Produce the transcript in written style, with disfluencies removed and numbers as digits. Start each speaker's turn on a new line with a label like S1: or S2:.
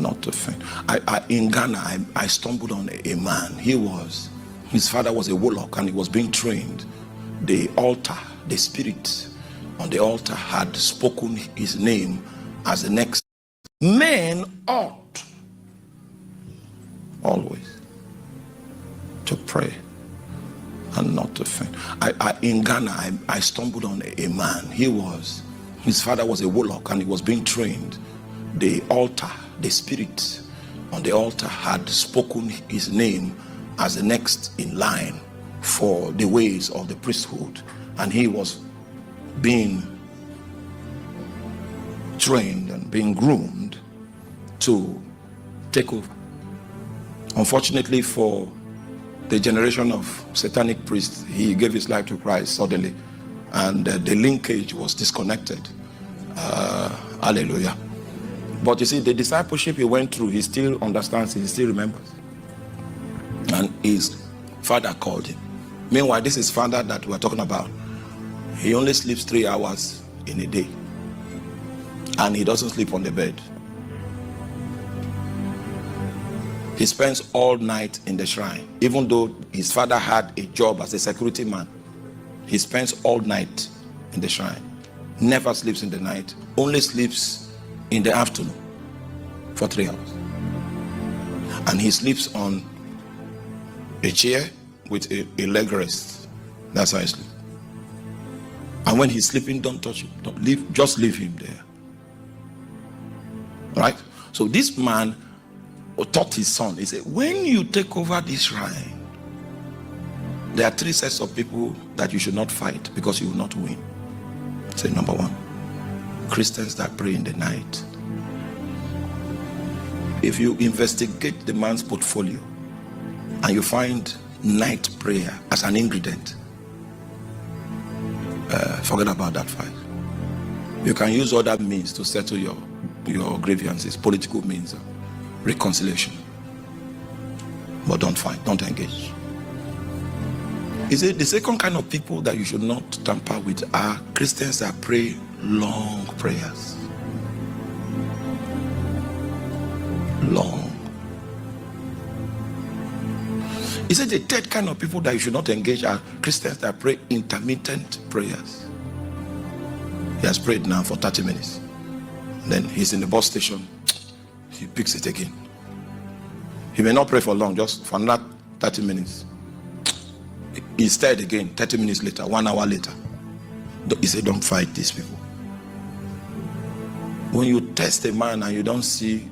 S1: not to faint. In Ghana, I stumbled on a man. His father was a warlock and he was being trained. The altar, the spirit on the altar had spoken his name as the next. Men ought always to pray and not to faint. In Ghana, I stumbled on a man. His father was a warlock and he was being trained. The altar, the spirit on the altar had spoken his name as the next in line for the ways of the priesthood, and he was being trained and being groomed to take over. Unfortunately for the generation of satanic priests, he gave his life to Christ suddenly, and the linkage was disconnected. Hallelujah. But you see, the discipleship he went through, he still understands, he still remembers. And his father called him. Meanwhile, this is father that we're talking about. He only sleeps 3 hours in a day. And he doesn't sleep on the bed. He spends all night in the shrine. Even though his father had a job as a security man, he spends all night in the shrine. Never sleeps in the night, only sleeps in the afternoon for 3 hours. And he sleeps on a chair with a leg rest. That's how he sleeps. And when he's sleeping, don't touch him. Don't leave, just leave him there. Right? So this man taught his son, he said, when you take over this shrine, there are 3 sets of people that you should not fight because you will not win. Say number 1, Christians that pray in the night. If you investigate the man's portfolio and you find night prayer as an ingredient, forget about that fight. You can use other means to settle your grievances, political means, reconciliation. But don't fight, don't engage. Is it the second kind of people that you should not tamper with are Christians that pray long prayers. Long. He said the third kind of people that you should not engage are Christians that pray intermittent prayers. He has prayed now for 30 minutes. Then he's in the bus station. He picks it again. He may not pray for long, just for another 30 minutes. He stirred again 30 minutes later, 1 hour later. He said, don't fight these people. When you test a man and you don't see